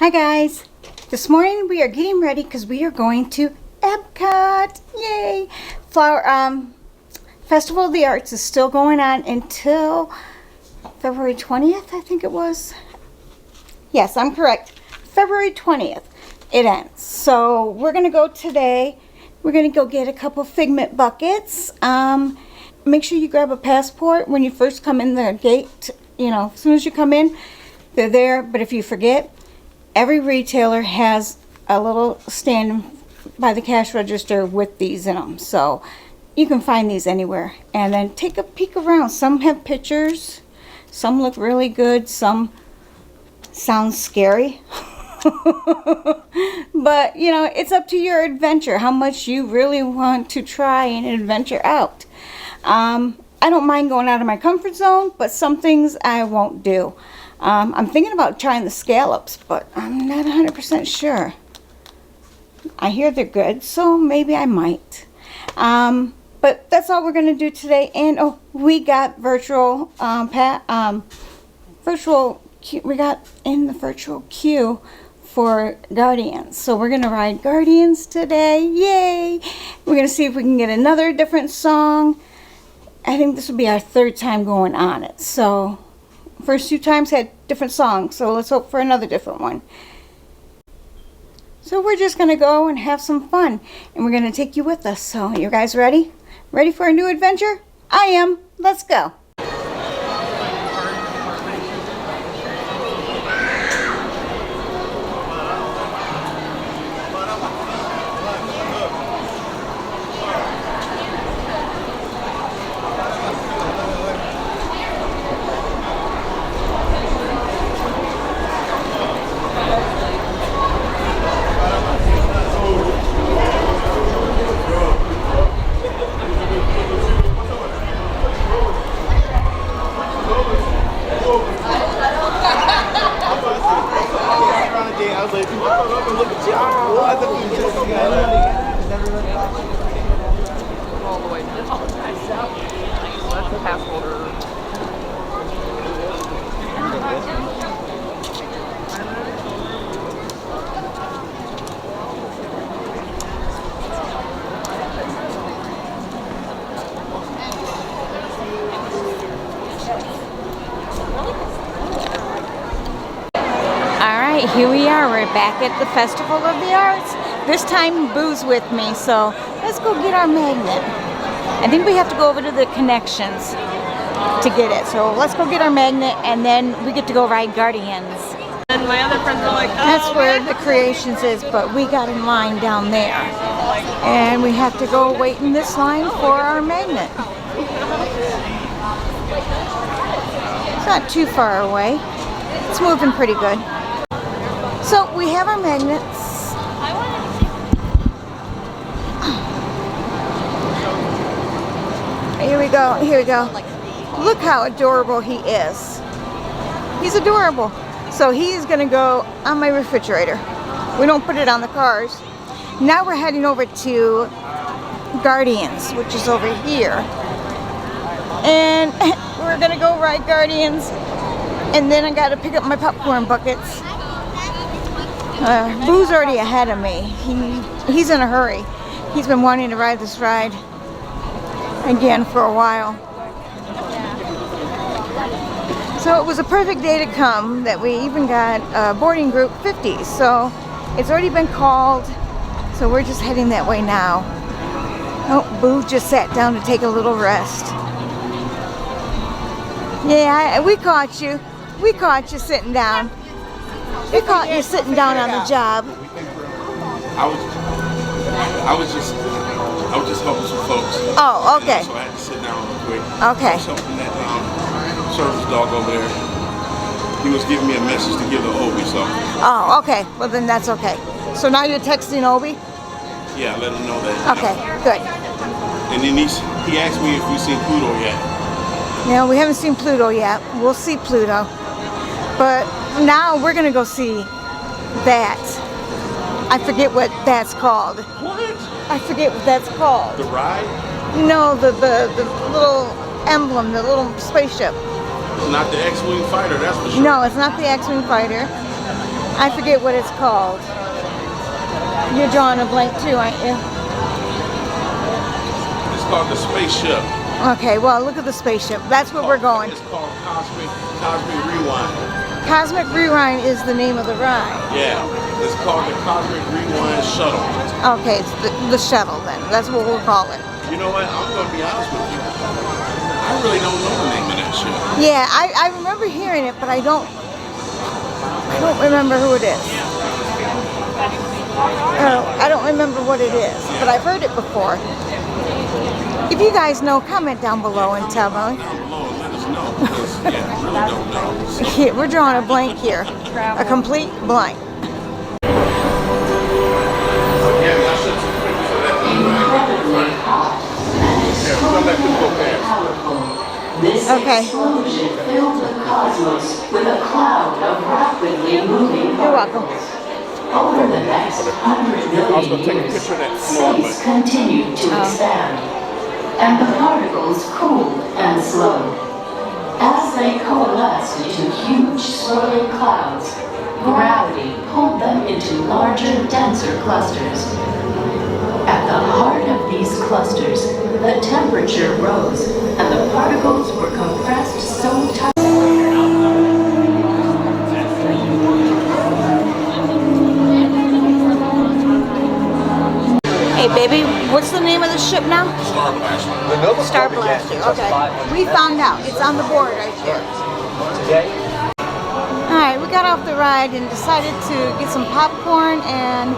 Hi guys, this morning we are getting ready because we are going to Epcot. Yay! Festival of the Arts is still going on until February 20th, I think it was. Yes, I'm correct. February 20th it ends. So we're going to go today. We're going to go get a couple Figment buckets. Make sure you grab a passport when you first come in the gate. You know, as soon as you come in, they're there. But if you forget, every retailer has a little stand by the cash register with these in them. So you can find these anywhere. And then take a peek around. Some have pictures. Some look really good. Some sound scary. But, you know, it's up to your adventure. How much you really want to try and adventure out. I don't mind going out of my comfort zone, but some things I won't do. I'm thinking about trying the scallops, but I'm not 100% sure. I hear they're good, so maybe I might. But that's all we're going to do today. And oh, we got we got in the virtual queue for Guardians. So we're going to ride Guardians today. Yay! We're going to see if we can get another different song. I think this will be our third time going on it. So first two times had different songs, so let's hope for another different one. So we're just going to go and have some fun, and we're going to take you with us. So you guys ready? Ready for a new adventure? I am. Let's go. All the way down. That's the pass holder. Alright, here we are. We're back at the Festival of the Arts. This time Boo's with me, so let's go get our magnet. I think we have to go over to the connections to get it. So let's go get our magnet, and then we get to go ride Guardians. And my other friends are like, oh, that's where the Creations is, but we got in line down there. And we have to go wait in this line for our magnet. It's not too far away. It's moving pretty good. So we have our magnets. Here we go, here we go. Look how adorable he is. He's adorable. So he's gonna go on my refrigerator. We don't put it on the cars. Now we're heading over to Guardians, which is over here. And we're gonna go ride Guardians. And then I gotta pick up my popcorn buckets. Boo's already ahead of me. He's in a hurry. He's been wanting to ride this ride again for a while. So it was a perfect day to come that we even got boarding group 50. So it's already been called. So we're just heading that way now. Oh, Boo just sat down to take a little rest. Yeah, we caught you. We caught you sitting down. We caught you sitting down on the job. I was just helping some folks. Oh, okay. So I had to sit down real quick. Okay. I was helping that service dog over there. He was giving me a message to give to Obi, so. Oh, okay. Well, then that's okay. So now you're texting Obi? Yeah, let him know that. Okay, good. And then he asked me if we've seen Pluto yet. No, we haven't seen Pluto yet. We'll see Pluto. But now we're going to go see that. I forget what that's called. What? I forget what that's called. The ride? No, the little emblem, the little spaceship. It's not the X-Wing fighter, that's for sure. No, it's not the X-Wing fighter. I forget what it's called. You're drawing a blank too, aren't you? It's called the spaceship. Okay, well, look at the spaceship. That's where we're going. It's called Cosmic Rewind. Cosmic Rewind is the name of the ride. Yeah, it's called the Cosmic Rewind Shuttle. Okay, it's the shuttle then. That's what we'll call it. You know what? I'm going to be honest with you. I really don't know the name of that ship. Yeah, I remember hearing it, but I don't remember who it is. I don't remember what it is, but I've heard it before. If you guys know, comment down below and tell me. Down below and let us know, because yeah, I really don't know. So. Yeah, we're drawing a blank here. A complete blank. Yeah, I should some pictures of that. Yeah, come back to the book past. This Okay. explosion filled the cosmos with a cloud of rapidly moving You're welcome. Over the next 100 I was million going to take a years, picture of that floor, space but continued to expand, and the particles cooled and slowed. As they coalesced into huge swirling clouds, gravity pulled them into larger, denser clusters. At the heart of these clusters, the temperature rose, and the particles were compressed so tight. Hey, baby, what's the name of the ship now? Star Blaster. Star Blaster. Okay. We found out. It's on the board right there. Alright, we got off the ride and decided to get some popcorn and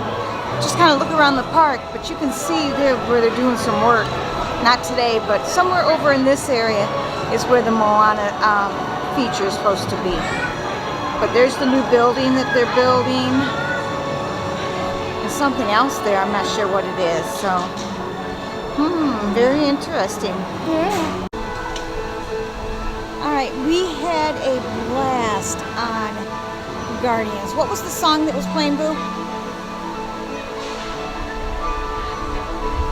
just kind of look around the park. But you can see there where they're doing some work. Not today, but somewhere over in this area is where the Moana feature is supposed to be. But there's the new building that they're building. There's something else there. I'm not sure what it is. So, very interesting. Yeah. All right, we had a blast on Guardians. What was the song that was playing, Boo?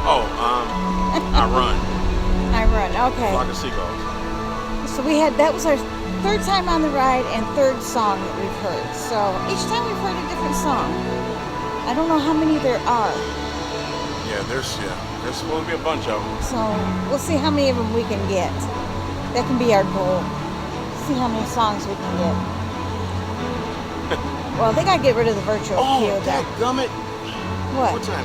Oh, I Run. I Run. Okay. Flock of Seagulls. So that was our third time on the ride and third song that we've heard. So each time we've heard a different song. I don't know how many there are. Yeah, there's supposed to be a bunch of them. So we'll see how many of them we can get. That can be our goal. See how many songs we can get. Well, they gotta get rid of the virtual queue though. dadgummit. What? What time?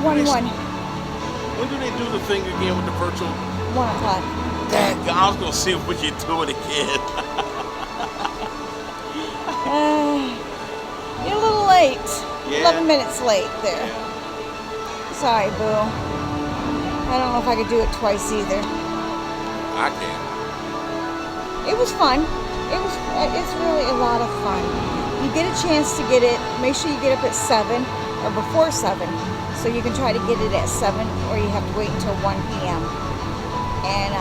1-1. When do they do the thing again with the virtual? 1 o'clock. I was gonna see if we could do it again. You're a little late. Yeah. 11 minutes late there. Sorry, Boo. I don't know if I could do it twice either. I can. It was fun. It's really a lot of fun. You get a chance to get it. Make sure you get up at 7 or before 7, so you can try to get it at 7, or you have to wait until 1 p.m. And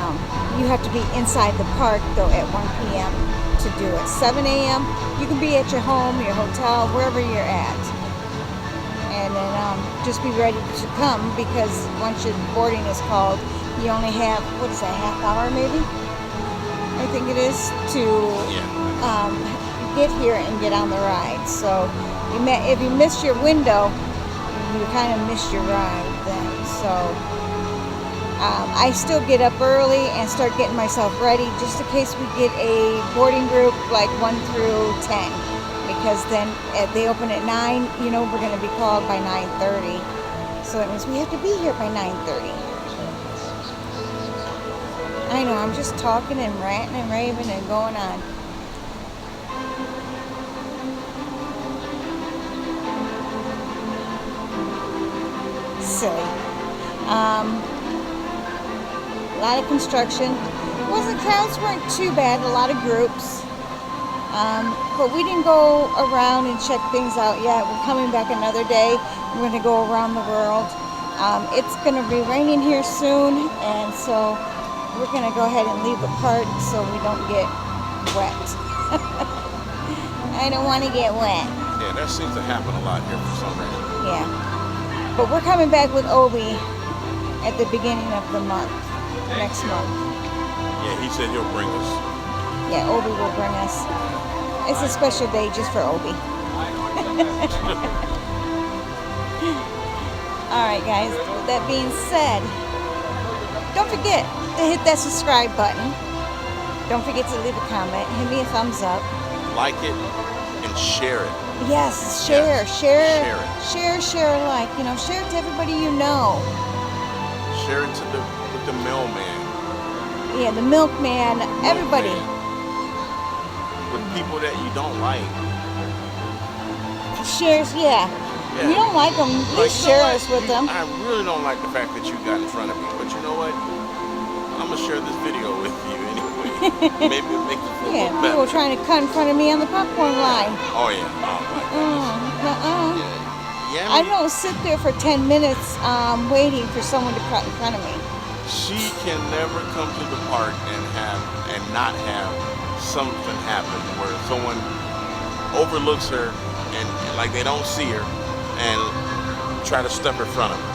you have to be inside the park though at 1 p.m. to do it. 7 a.m. you can be at your home, your hotel, wherever you're at. And then just be ready to come, because once your boarding is called, you only have, what is that, half hour maybe? I think it is, to get here and get on the ride. So if you miss your window, you kind of miss your ride then. So I still get up early and start getting myself ready just in case we get a boarding group like 1 through 10. Because then they open at 9, we're going to be called by 9:30. So that means we have to be here by 9:30. I know, I'm just talking and ranting and raving and going on. Silly. A lot of construction. Crowds weren't too bad, a lot of groups. But we didn't go around and check things out yet. We're coming back another day. We're going to go around the world. It's going to be raining here soon, and so we're going to go ahead and leave the park so we don't get wet. I don't want to get wet. Yeah, that seems to happen a lot here for some reason. Yeah. But we're coming back with Obi at the beginning of the month, next month. Yeah, he said he'll bring us. Yeah, Obi will bring us. It's a special day just for Obi. Alright guys, with that being said, don't forget to hit that subscribe button. Don't forget to leave a comment. Hit me a thumbs up. Like it and share it. Yes, share, Share it. share, like, you know, share it to everybody you know. Share it to with the mailman. Yeah, the milkman, everybody. With people that you don't like. Shares, yeah. If you don't like them, Like, please you know share what? us with them. I really don't like the fact that you got in front of me, but you know what? I'm gonna share this video with you anyway. Maybe it'll make you feel Yeah, a little better. people trying to cut in front of me on the popcorn line. Oh yeah. Oh my goodness. Yeah, I Yammi, don't sit there for 10 minutes waiting for someone to cut in front of me. she can never come to the park and not have something happen where someone overlooks her and like they don't see her and try to step in front of her.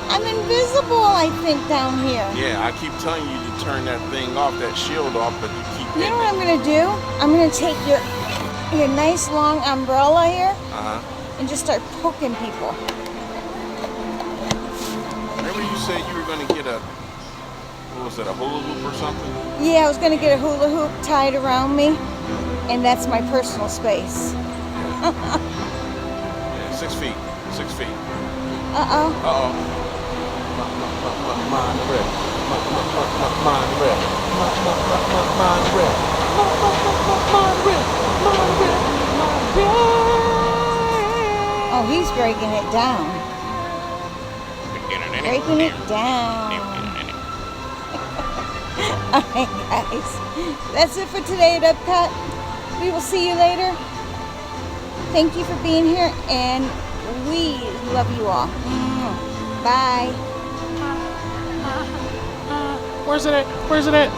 I'm invisible, I think, down here. Yeah, I keep telling you to turn that thing off, that shield off, but you keep You hitting know what it. I'm going to do? I'm going to take your nice long umbrella here Uh-huh. and just start poking people. Remember you said you were going to get a, what was it, a hula hoop or something? Yeah, I was going to get a hula hoop tied around me, and that's my personal space. Yeah, 6 feet. 6 feet. Uh-oh. Uh-oh. Oh, he's breaking it down. Breaking it down. Alright, guys. That's it for today at Epcot. We will see you later. Thank you for being here, and we love you all. Bye. Where's it at? Where's it at?